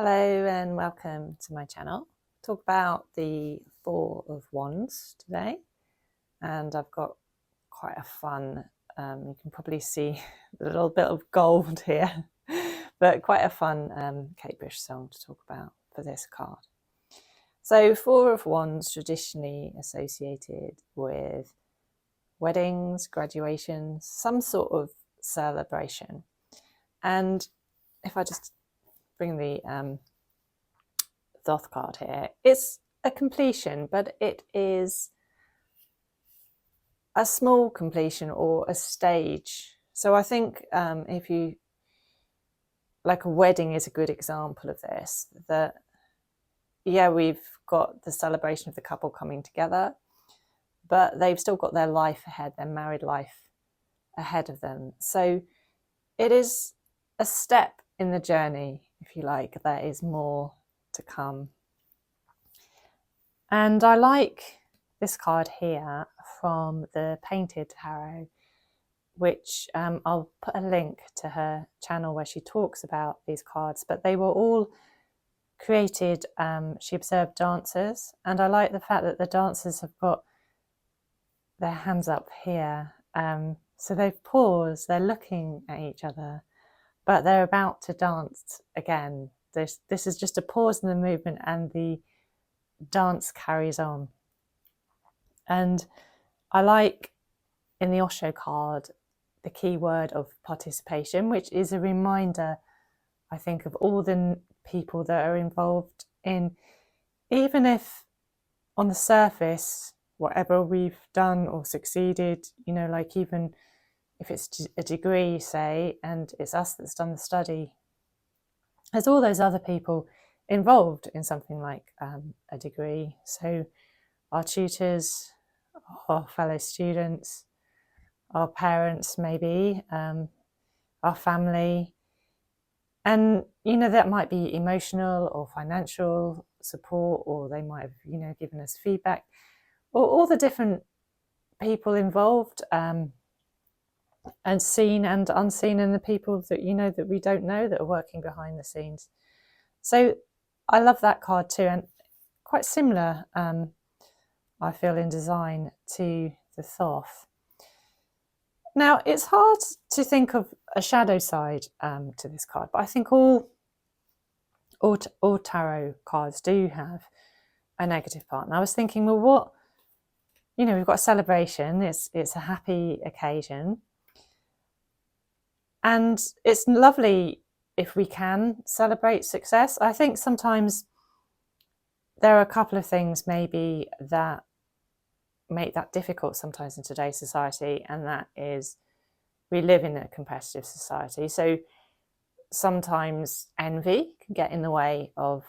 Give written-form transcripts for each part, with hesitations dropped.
Hello and welcome to my channel. Talk about the Four of Wands today, and I've got quite a fun, you can probably see a little bit of gold here, but quite a fun Kate Bush song to talk about for this card. So Four of Wands, traditionally associated with weddings, graduations, some sort of celebration. And if I just bring the Thoth card here, it's a completion, but it is a small completion or a stage. So I think if you, like, a wedding is a good example of this, that yeah, we've got the celebration of the couple coming together, but they've still got their life ahead, their married life ahead of them. So it is a step in the journey, if you like. There is more to come. And I like this card here from the Painted Tarot, which I'll put a link to her channel where she talks about these cards, but they were all created, she observed dancers, and I like the fact that the dancers have got their hands up here. So they've paused, they're looking at each other, but they're about to dance again. This is just a pause in the movement, and the dance carries on. And I like in the Osho card the key word of participation, which is a reminder, I think, of all the people that are involved in, even if on the surface, whatever we've done or succeeded, you know, like even if it's a degree, say, and it's us that's done the study, there's all those other people involved in something like a degree. So our tutors, our fellow students, our parents, maybe, our family. And, you know, that might be emotional or financial support, or they might have, you know, given us feedback, or all the different people involved, and seen and unseen, and the people that, you know, that we don't know that are working behind the scenes. So I love that card too, and quite similar, I feel, in design to the Thoth. Now, it's hard to think of a shadow side to this card, but I think all tarot cards do have a negative part. And I was thinking, well, what, you know, we've got a celebration, it's a happy occasion, and it's lovely if we can celebrate success. I think sometimes there are a couple of things maybe that make that difficult sometimes in today's society, and that is we live in a competitive society. So sometimes envy can get in the way of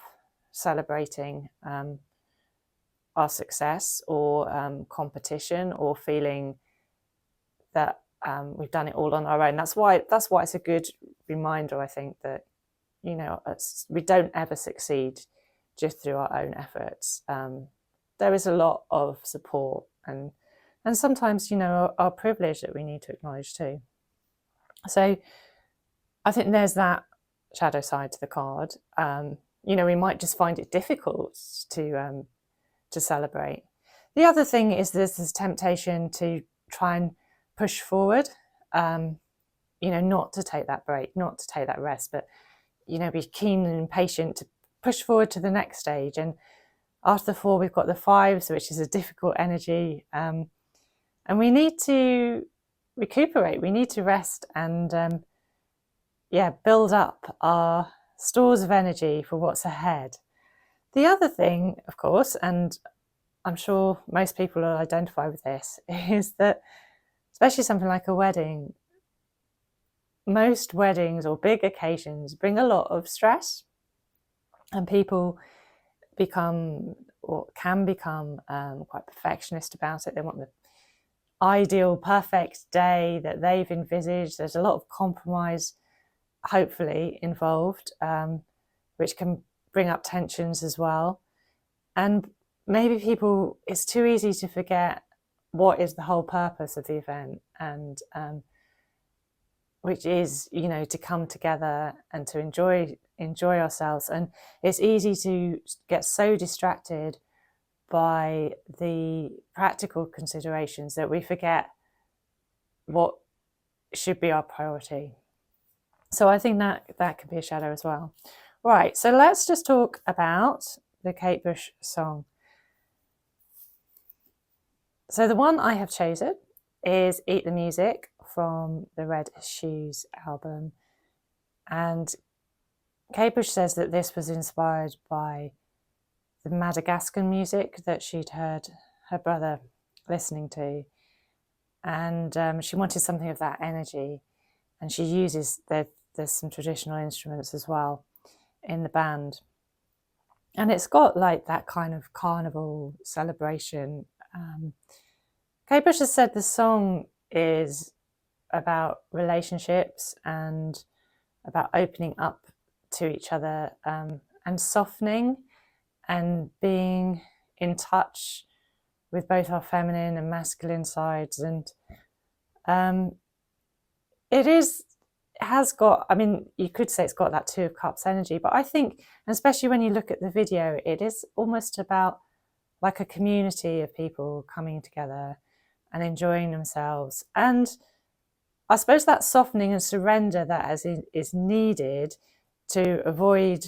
celebrating our success, or competition, or feeling that we've done it all on our own. That's why it's a good reminder, I think, that, you know, we don't ever succeed just through our own efforts. There is a lot of support and sometimes, you know, our privilege that we need to acknowledge too. So I think there's that shadow side to the card. You know, we might just find it difficult to celebrate. The other thing is there's this temptation to try and push forward, you know, not to take that break, not to take that rest, but, you know, be keen and impatient to push forward to the next stage. And after the Four, we've got the Fives, which is a difficult energy. And we need to recuperate, we need to rest and, yeah, build up our stores of energy for what's ahead. The other thing, of course, and I'm sure most people will identify with this, is that, especially something like a wedding, most weddings or big occasions bring a lot of stress, and people become, or can become, quite perfectionist about it. They want the ideal, perfect day that they've envisaged. There's a lot of compromise, hopefully, involved, which can bring up tensions as well. And maybe people, it's too easy to forget what is the whole purpose of the event, and which is, you know, to come together and to enjoy enjoy ourselves. And it's easy to get so distracted by the practical considerations that we forget what should be our priority. So I think that could be a shadow as well. Right, so let's just talk about the Kate Bush song. So the one I have chosen is Eat the Music from the Red Shoes album. And Kate Bush says that this was inspired by the Madagascar music that she'd heard her brother listening to. And she wanted something of that energy. And she uses, there's some traditional instruments as well in the band. And it's got like that kind of carnival celebration. Kate Bush has said the song is about relationships and about opening up to each other and softening and being in touch with both our feminine and masculine sides. And has got, I mean, you could say it's got that Two of Cups energy, but I think, especially when you look at the video, it is almost about like a community of people coming together and enjoying themselves. And I suppose that softening and surrender that is needed to avoid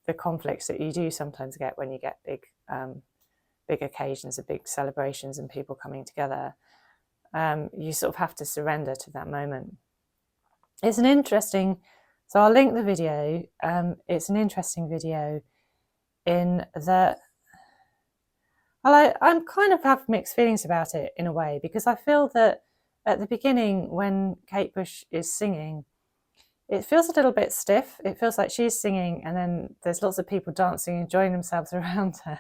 the conflicts that you do sometimes get when you get big occasions and big celebrations and people coming together. You sort of have to surrender to that moment. It's an interesting, so I'll link the video. It's an interesting video in that I'm kind of have mixed feelings about it in a way, because I feel that at the beginning when Kate Bush is singing, it feels a little bit stiff. It feels like she's singing and then there's lots of people dancing, enjoying themselves around her.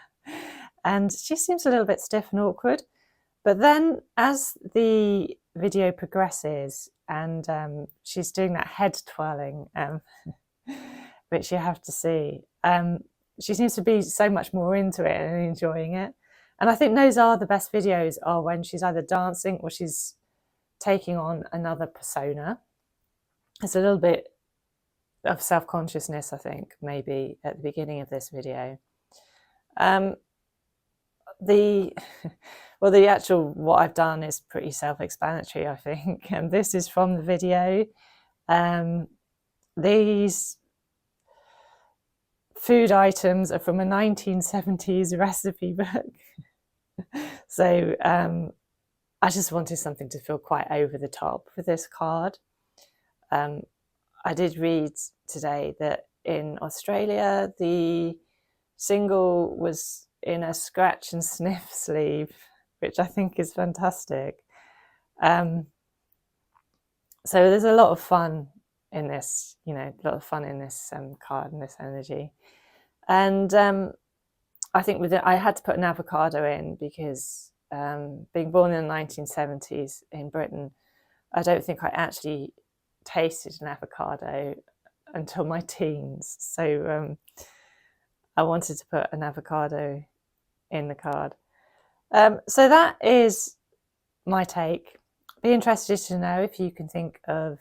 And she seems a little bit stiff and awkward. But then as the video progresses and she's doing that head twirling, which you have to see, she seems to be so much more into it and enjoying it. And I think those are the best videos, are when she's either dancing or she's taking on another persona. There's a little bit of self-consciousness, I think, maybe at the beginning of this video. The actual, what I've done is pretty self-explanatory, I think. And this is from the video. These food items are from a 1970s recipe book. So I just wanted something to feel quite over the top with this card. I did read today that in Australia, the single was in a scratch and sniff sleeve, which I think is fantastic. So there's a lot of fun in this, a lot of fun in this card and this energy. And I think with it, I had to put an avocado in because being born in the 1970s in Britain, I don't think I actually tasted an avocado until my teens. So I wanted to put an avocado in the card. So that is my take. Be interested to know if you can think of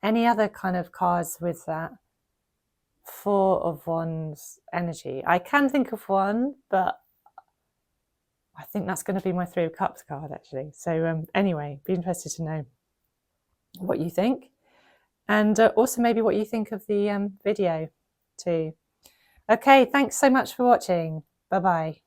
any other kind of cards with that Four of Wands energy. I can think of one, but I think that's going to be my Three of Cups card actually. So anyway, be interested to know what you think, and also maybe what you think of the video too. Okay, thanks so much for watching. Bye bye.